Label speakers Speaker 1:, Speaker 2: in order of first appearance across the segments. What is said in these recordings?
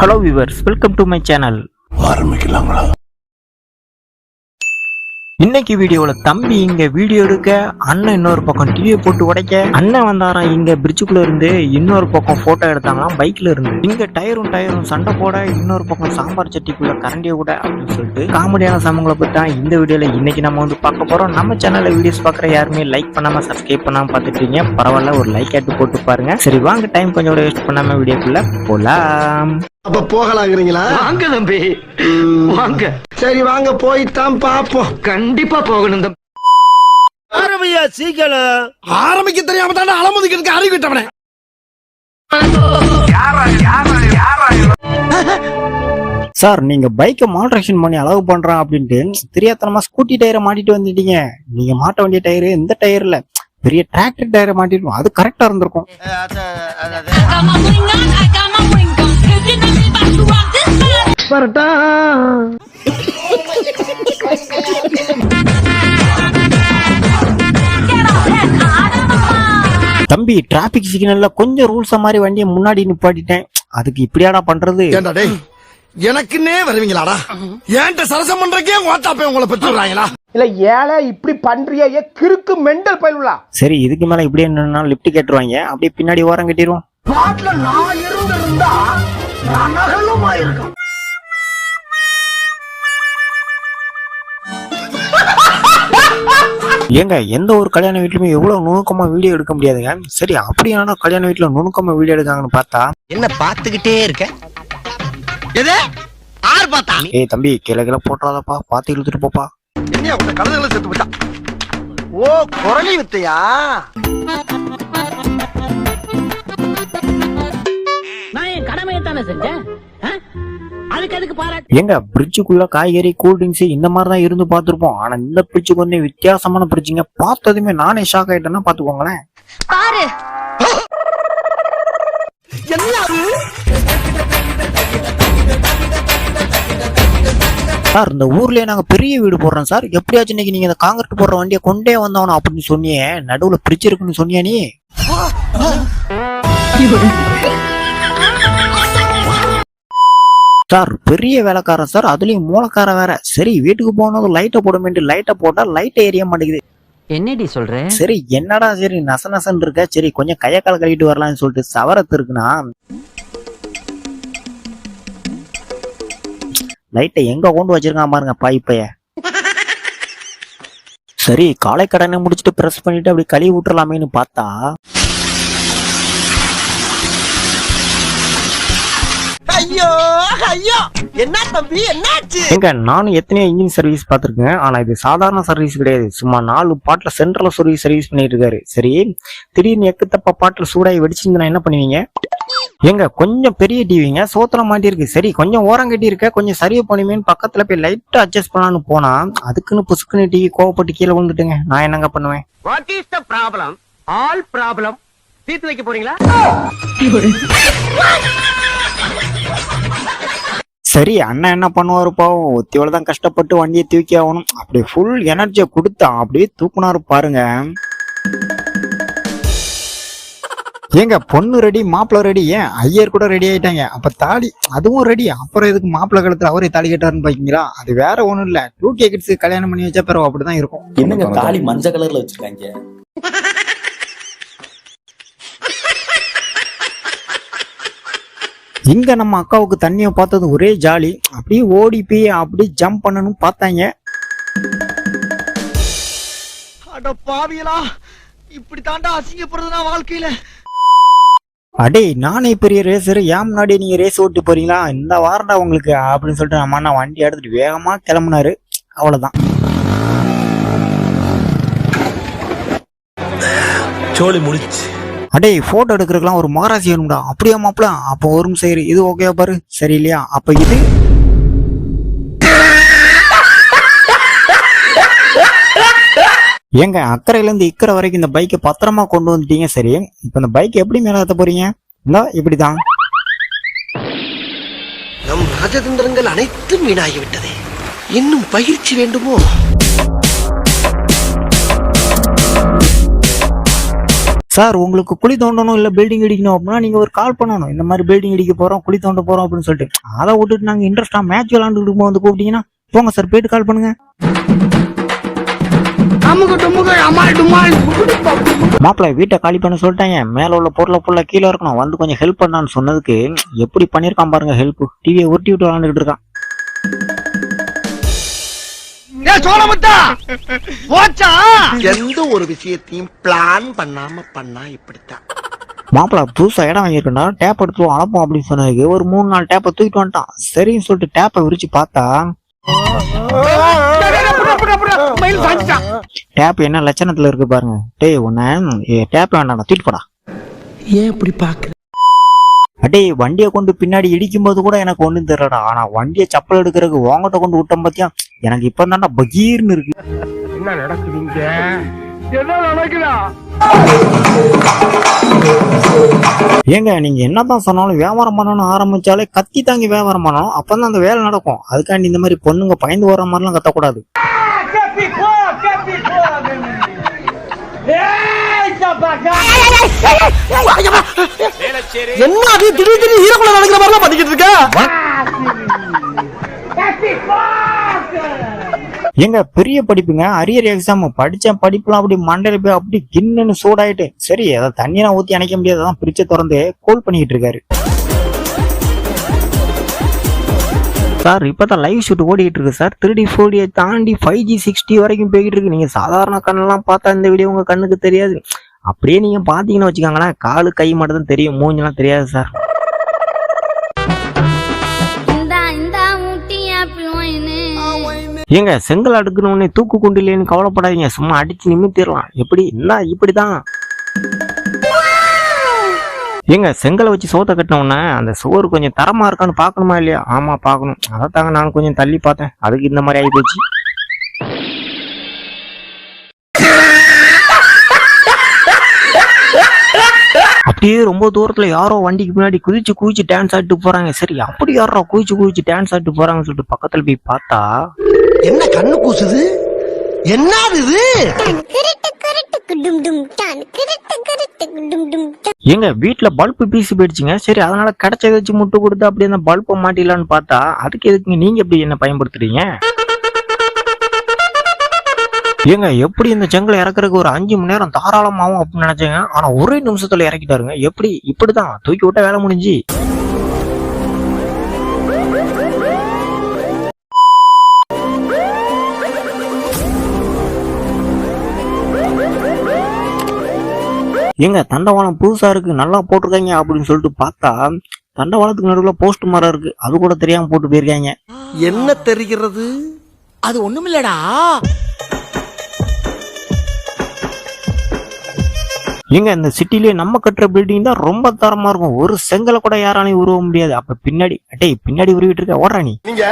Speaker 1: Hello viewers, welcome to my channel.
Speaker 2: ஆரம்பிக்கலாங்களா?
Speaker 1: இன்னைக்கு வீடியோல தம்பி இங்க வீடியோ எடுக்க, அண்ணன் இன்னொரு பக்கம் டிவியை போட்டு உடைக்க, அண்ணன் வந்தாராம் இங்க பிரிட்ஜுக்குள்ள இருந்து இன்னொரு பக்கம் போட்டோ எடுத்தாங்களாம் பைக்ல இருந்து. இங்க டயரும் சண்டை போட, இன்னொரு பக்கம் சாம்பார் சட்டிக்குள்ள கரண்டிய கூட அப்படின்னு சொல்லிட்டு காமெடியான சமங்களை பத்தி தான் இந்த வீடியோல இன்னைக்கு நம்ம வந்து பார்க்க போறோம். நம்ம சேனல்ல வீடியோஸ் பாக்குற யாருமே லைக் பண்ணாம சப்ஸ்கிரைப் பண்ணாம பாத்துட்டு இருக்கீங்க, பரவாயில்ல ஒரு லைக் ஆட்டு போட்டு பாருங்க. சரி வாங்க, டைம் கொஞ்சம் கூட வேஸ்ட் பண்ணாம வீடியோக்குள்ள போலாம்.
Speaker 3: அப்ப போகலாங்கிறீங்களா?
Speaker 4: வாங்க தம்பி வாங்க.
Speaker 3: சரி வாங்க போய்தான் பாப்போம்.
Speaker 4: கண்டிப்பா போகணும் தம்பி.
Speaker 3: ஆரம்பியா சீக்கிரம். ஆரம்பிக்க தெரியாம தானே அலமுதிக்கிறதுக்கு அறிவிட்டவனே.
Speaker 1: சார் நீங்க பைக்கை மால்ட்ரேஷன் பண்ணி அளவு பண்றான் அப்படின்ட்டு தெரியாதனமா ஸ்கூட்டி டயரை மாட்டிட்டு வந்துட்டீங்க. நீங்க மாட்ட வேண்டிய டயரு இந்த டயர் இல்ல, பெரிய டிராக்டர் டயரை மாட்டிருக்கும், அது கரெக்டா இருந்திருக்கும். தம்பி டிராபிக் சிக்னல்ல கொஞ்சம் ரூல்ஸ் மாதிரி வண்டியை முன்னாடி நிப்பாட்டிட்டேன், அதுக்கு இப்படியாடா பண்றது?
Speaker 3: எனக்குன்னே வருவீங்களாடா? ஏன்ட்ட சரசம் பண்றக்கே ஓட்டாப்பே உங்களை பெற்றுறாங்களா? இல்ல ஏழை இப்படி பண்றியே கிறுக்கு மெண்டல் பயிலுலா.
Speaker 1: சரி இதுக்கு மேல இப்படியே நின்னா லிப்ட் கேட்டுருவாங்க, அப்படியே பின்னாடி ஓரம் கட்டிடுவோம்.
Speaker 3: பாட்ல நான் இருந்திருந்தா நகலுமா இருக்கும்.
Speaker 1: ஏங்க எந்த ஒரு கல்யாண வீட்லயுமே எவ்வளவு நுணுக்கமா வீடியோ எடுக்க முடியாதுங்க. சரி அப்படியான கல்யாண வீட்டுல நுணுக்கமா வீடியோ எடுக்காங்கன்னு பார்த்தா
Speaker 4: என்ன பாத்துக்கிட்டே இருக்க? எது ஆறு பார்த்தா?
Speaker 1: ஏய் தம்பி கிளை போட்டுறாதப்பா, பாத்து இழுத்துட்டு போப்பா.
Speaker 3: என்ன உங்க கழுதைகளை செத்து போச்சா? ஓ குரலி வித்தையா?
Speaker 5: நான் என் கடமையை தானே செஞ்சேன், அதுக்கு அதுக்கு பாராட்டு.
Speaker 1: எங்க பிரிட்ஜுக்குள்ள காய்கறி கூல்ட்ரிங்க்ஸ் இந்த மாதிரி தான் இருந்து பார்த்திருப்போம், ஆனா இந்த பிரிட்ஜுக்கு வந்து வித்தியாசமான பிரிட்ஜுங்க. பார்த்ததுமே நானே ஷாக் ஆயிட்டேன்னா பாத்துக்கோங்களேன்.
Speaker 5: பாரு
Speaker 1: சார் இந்த ஊர்லயே நாங்க பெரிய வீடு போடுறோம் சார், எப்படியாச்சும் இன்னைக்கு நீங்க இந்த காங்கிரீட் போடுற வண்டியை கொண்டே வந்தவனும் அப்படின்னு சொன்னியே, நடுவுல பிரிட்ஜ் இருக்குன்னு சொன்னியா நீ? சார் பெரிய வேலைக்காரன் சார், அதுலயும் மூலக்கார வேற. சரி வீட்டுக்கு போனதும் லைட்டை போட வேண்டிய லைட்டை போட்டா லைட்டை எரிய மாட்டேங்குது.
Speaker 5: என்னடி சொல்ற?
Speaker 1: சரி என்னடா சரி நசநசன் இருக்க, சரி கொஞ்சம் கையக்கால கழுவிட்டு வரலாம்னு சொல்லிட்டு சவரத்து இருக்குன்னா லைட்டை எங்க கொண்டு வச்சிருக்கான் பாருங்க பாய்ப்பைய. சரி காலை கடனை முடிச்சுட்டு பிரஸ் பண்ணிட்டு அப்படி கழுவி விட்டுறலாமேன்னு பார்த்தா
Speaker 3: ஐயோ ஐயோ என்ன தம்பி என்னாச்சு?
Speaker 1: எங்க நானும் எத்தனையோ இன்ஜின் சர்வீஸ் பார்த்திருக்கேன், ஆனா இது சாதாரண சர்வீஸ் கிடையாது. சும்மா 4 பாட்டில் சென்ட்ரல் சர்வீஸ் பண்ணிட்டு இருக்காரு. சரி திடீர்னு எக்குத்தப்ப பாட்டில் சூடாகி வெடிச்சிருந்தா என்ன பண்ணுவீங்க? எங்க கொஞ்சம் பெரிய டிவிங்க சோத்துல மாட்டிருக்கு, சரி கொஞ்சம் ஓரம் கட்டி இருக்க, கொஞ்சம் சரிவு பண்ணுவேன்னு பக்கத்துல போய் லைட்டா அட்ஜஸ்ட் பண்ணலான்னு போனா அதுக்குன்னு புசுக்குன்னு டிவி கோவப்பட்டு கீழே விழுந்துட்டுங்க. நான் என்னங்க பண்ணுவேன்?
Speaker 4: What is the problem? All problem தீர்த்து வைக்க போறீங்களா?
Speaker 1: சரி அண்ணன் என்ன பண்ணுவாரு பாவம், ஒத்தியோட தான் கஷ்டப்பட்டு வண்டியை தூக்கி ஆகணும், அப்படியே ஃபுல் எனர்ஜியை கொடுத்தா அப்படியே தூக்குனாரு பாருங்க. ஏங்க பொண்ணு ரெடி மாப்பிள்ள ரெடி, ஏன் ஐயர் கூட ரெடி ஆயிட்டாங்க, அப்ப தாலி அதுவும் ரெடி. அப்புறம் எதுக்கு மாப்பிள்ள கழுத்துல அவரே தாலி கட்டாருன்னு பாத்தீங்களா? அது வேற ஒண்ணும் இல்ல, 2K கிட்ஸ் கல்யாணம் பண்ணி வச்சா பிறகு அப்படிதான் இருக்கும்.
Speaker 6: என்னங்க தாலி மஞ்சள் கலர்ல வச்சிருக்காங்க?
Speaker 1: இங்க நம்ம அக்காவுக்கு தண்ணியை பார்த்தது ஒரே ஜாலி, அப்படியே ஓடி போய் அப்படியே ஜம்ப் பண்ணணும் பார்த்தாங்க.
Speaker 3: அட பாவியலா, இப்படி தாண்டா அசிங்கப்படுறதுனா வாழ்க்கையில.
Speaker 1: அடே நானே பெரிய ரேசர், ஏன் முன்னாடி நீங்க ரேஸ் ஓட்டு போறீங்களா, இந்த வாரண்டா உங்களுக்கு அப்படின்னு சொல்லிட்டு நம்ம அண்ணா வண்டி எடுத்துட்டு வேகமா கிளம்புனாரு. அவ்வளவுதான்.
Speaker 2: சோலி முடிச்சு.
Speaker 1: அடே போட்டோ எடுக்கிறதுக்கெல்லாம் ஒரு மகராசி வேணும்டா. அப்படியே மாப்பிள, அப்போ ஒரு நிமிஷம் இது ஓகே பாரு, சரி இல்லையா? அப்ப இது ஏங்க அக்கறையில இருந்து இக்கரை வரைக்கும் இந்த பைக்கை பத்திரமா கொண்டு வந்துட்டீங்க. சரி இப்ப இந்த பைக் எப்படி மேல ஏத்த போறீங்க? இந்த இப்படிதான்.
Speaker 3: நம் ராஜதந்திரங்கள் அனைத்தும் வீணாகிவிட்டது, இன்னும் பயிற்சி வேண்டுமோ?
Speaker 1: சார் உங்களுக்கு குழி தோண்டணும் இல்ல பில்டிங் இடிக்கணும் அப்படின்னா நீங்க ஒரு கால் பண்ணணும், இந்த மாதிரி பில்டிங் இடிக்க போறோம் குழி தோண்ட போறோம் அப்படின்னு சொல்லிட்டு. அதை விட்டுட்டு நாங்க இன்ட்ரெஸ்டா மேட்ச் விளாண்டுட்டு வந்து கூப்பிட்டீங்கன்னா போங்க சார், போயிட்டு கால் பண்ணுங்க. மாப்பிள்ள வீட்டை காலி பண்ண சொல்லிட்டாங்க, மேல உள்ள பொருளை ஃபுல்லா கீழே இருக்கணும், வந்து கொஞ்சம் ஹெல்ப் பண்ணான்னு சொன்னதுக்கு எப்படி பண்ணிருக்கான் பாருங்க ஹெல்ப். டிவியை உருட்டி விட்டு விளாண்டுட்டு இருக்கான்.
Speaker 3: எந்த ஒரு விஷயத்தையும் பிளான் பண்ணாம பண்ணா இப்படித்தான்.
Speaker 1: மாப்பிள்ள புதுசா இடம் வாங்கியிருக்கா, டேப் எடுத்து அனுப்போம் அப்படின்னு சொன்னதுக்கு ஒரு 3-4 டேப்பை தூக்கிட்டு வந்துட்டான். சரின்னு சொல்லிட்டு டேப்பை விரிச்சு பார்த்தா டேப் என்ன லட்சணத்துல இருக்கு பாருங்க. டேய் உன்ன டேப் வேண்டாம் தூக்கிட்டு போடா.
Speaker 3: ஏன் இப்படி பாக்குற?
Speaker 1: அடே வண்டியை கொண்டு பின்னாடி இடிக்கும் போது கூட எனக்கு ஒண்ணும் தெரியலடா, ஆனா வண்டியை சப்பல் எடுக்கிறதுக்கு உங்ககிட்ட கொண்டு விட்டோம் பாத்தியா, எனக்கு இப்ப தான்டா பகீர்னு இருக்கு.
Speaker 4: என்ன நடக்குதுங்க? என்ன நடக்குதா?
Speaker 1: ஏங்க நீங்க என்னதான் சொன்னாலும் வியாபாரம் பண்ணணும் ஆரம்பிச்சாலே கத்தி தாங்கி வியாபாரம் பண்ணணும், அப்பதான் அந்த வேலை நடக்கும். அதுக்காண்டி இந்த மாதிரி பொண்ணுங்க பயந்து வர மாதிரிலாம் கத்தக்கூடாது.
Speaker 3: என்ன அது திடீர்னு ஈரக்குள்ள நடக்கிற மாதிரிலாம் பண்ணிக்கிட்டு இருக்க?
Speaker 1: எங்க பெரிய படிப்புங்க, அரியர் எக்ஸாம் படிச்ச படிப்புலாம் அப்படி மண்டையில போய் அப்படி கின்னு சூடாயிட்டு, சரி அதை தண்ணியெல்லாம் ஊத்தி அணைக்க முடியாது, அதான் பிரிச்ச திறந்து கோல் பண்ணிக்கிட்டு இருக்காரு. சார் இப்பதான் லைவ் ஷூட் ஓடிக்கிட்டு இருக்கு சார். 3D 4D தாண்டி 5G 6G வரைக்கும் போய்கிட்டு இருக்கு. நீங்க சாதாரண கண்ணெல்லாம் பார்த்தா இந்த வீடியோ உங்க கண்ணுக்கு தெரியாது, அப்படியே நீங்க பாத்தீங்கன்னு வச்சுக்கோங்களேன், காலு கை மட்டும் தான் தெரியும், மூஞ்செல்லாம் தெரியாது சார். ஏங்க செங்கல் அடுக்கணும்னே தூக்கு கொண்டு இல்லைன்னு கவலைப்படாதீங்க, சும்மா அடிச்சு நிமித்திடலாம். எப்படி என்ன இப்படிதான். ஏங்க செங்கலை வச்சு சோத்தை கட்டினோன்னே அந்த சோறு கொஞ்சம் தரமா இருக்கான்னு பாக்கணுமா இல்லையா? ஆமா பாக்கணும். அதைத்தாங்க நான் கொஞ்சம் தள்ளி பார்த்தேன், அதுக்கு இந்த மாதிரி ஆகி போச்சு. அப்படியே ரொம்ப தூரத்துல யாரோ வண்டிக்கு முன்னாடி குதிச்சு டான்ஸ் ஆடிட்டு போறாங்க. சரி அப்படி யாரோ குதிச்சு டான்ஸ் ஆடிட்டு போறாங்கன்னு சொல்லிட்டு பக்கத்துல போய் பார்த்தா
Speaker 3: என்ன கண்ணு கூசுது? என்னது இது?
Speaker 1: எங்க வீட்டுல பல்பு பீசி போயிடுச்சுங்க. சரி அதனால கிடைச்சதை வச்சு முட்டு கொடுத்து அப்படியே அந்த பல்பை மாட்டிடலான்னு பார்த்தா அதுக்கு எதுக்குங்க நீங்க எப்படி என்ன பயன்படுத்துறீங்க? ஏங்க எப்படி இந்த செங்கலை இறக்குறதுக்கு ஒரு 5 மணி நேரம் தாராளமாகும் அப்படின்னு நினைச்சேங்க, ஆனா ஒரே நிமிஷத்துல இறக்கிட்டாருங்க. எப்படி இப்படிதான் தூக்கி விட்டா வேலை முடிஞ்சு. ஏங்க தண்டவாளம் புதுசா இருக்கு நல்லா போட்டிருக்காங்க அப்படின்னு சொல்லிட்டு பார்த்தா தண்டவாளத்துக்கு நடுவில் போஸ்ட் மரம் இருக்கு, அது கூட தெரியாம போட்டு போயிருக்காங்க.
Speaker 3: என்ன தெரிகிறது? அது ஒண்ணுமில்லடா.
Speaker 1: ஏங்க இந்த சிட்டிலேயே நம்ம கட்டுற பில்டிங் தான் ரொம்ப தரமா இருக்கும், ஒரு செங்கலை கூட யாராலையும் உருவ முடியாது. அப்ப பின்னாடி பின்னாடி உருவிட்டு இருக்க ஓடுறா நீ.
Speaker 3: நீங்க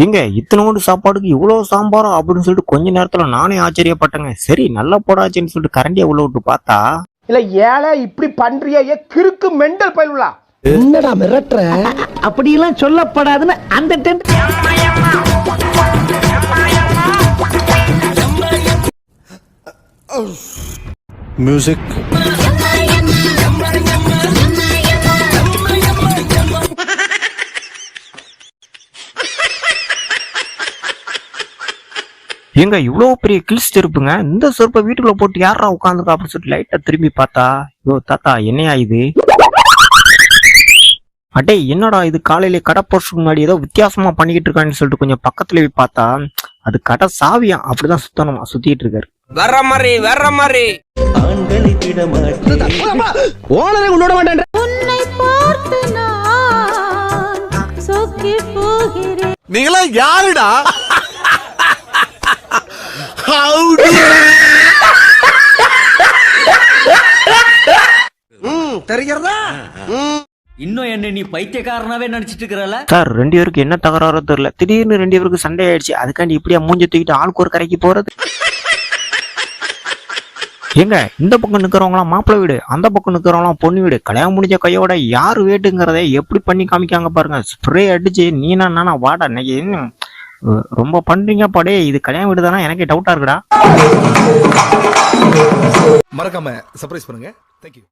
Speaker 1: எங்க இத்தனோண்டு சாப்பாடுக்கு இவ்வளவு சாம்பாரா அப்படின்னு சொல்லிட்டு கொஞ்ச நேரத்துல நானே ஆச்சரியப்பட்டேங்க. சரி நல்லா போடாச்சுன்னு சொல்லிட்டு கரண்டியை உள்ள விட்டு பார்த்தா
Speaker 3: இல்ல ஏழை இப்படி பண்றிய கிறுக்கு மெண்டல் பயிலுலா. என்னடா மிரட்டுற?
Speaker 5: அப்படியெல்லாம் சொல்லப்படாதுன்னு அந்த டென்ட்.
Speaker 2: மியூசிக்
Speaker 1: எங்க இவ்வளவு பெரிய கில்ஸ் செருப்புங்க, இந்த செருப்பை வீட்டுக்குள்ள போட்டு யாரா உட்காந்துருக்கா அப்படின்னு சொல்லிட்டு லைட்டா திரும்பி பார்த்தா யோ தாத்தா என்னையா இது? அடே என்னடா இது காலையில கடை போறதுக்கு முன்னாடி ஏதோ வித்தியாசமா பண்ணிக்கிட்டு இருக்கான்னு சொல்லிட்டு கொஞ்சம் பக்கத்துல போய் பார்த்தா அது கடை சாவியா, அப்படிதான் சுத்தணுமா சுத்திட்டு இருக்காரு.
Speaker 4: வர்ற மாதிரி
Speaker 3: ஓனரே உன்னோட மாட்டேன். நீங்களா யாருடா? தெரிகிறதா?
Speaker 7: இன்னும் என்ன நீ பைத்தியக்காரனாவே நினைச்சிட்டு இருக்கறல?
Speaker 1: சார் 2 பேருக்கு என்ன தகராறோ தெரியல, திடீர்னு 2 பேருக்கு சண்டை ஆயிடுச்சு. அதுக்காண்டி இப்படியா மூஞ்ச தூக்கிட்டு ஆளுக்கு ஒரு கரைக்கு போறது? ஏங்க இந்த பக்கம் நிக்கிறவங்களாம் மாப்பிள்ளை வீடு, அந்த பக்கம் நிக்கிறவங்களாம் பொண்ணு வீடு. கல்யாணம் முடிஞ்ச கையோட யாரு வேட்டுங்கிறத எப்படி பண்ணி காமிக்காங்க பாருங்க. ஸ்ப்ரே அடிச்சு நீனா நானா வாடா இன்னைக்கு ரொம்ப பண்றீங்க பாடே. இது கல்யாண வீடு தானே, எனக்கே டவுட்டா இருக்குடா.
Speaker 3: மறக்காம சர்ப்ரைஸ் பண்ணுங்க. தேங்க்யூ.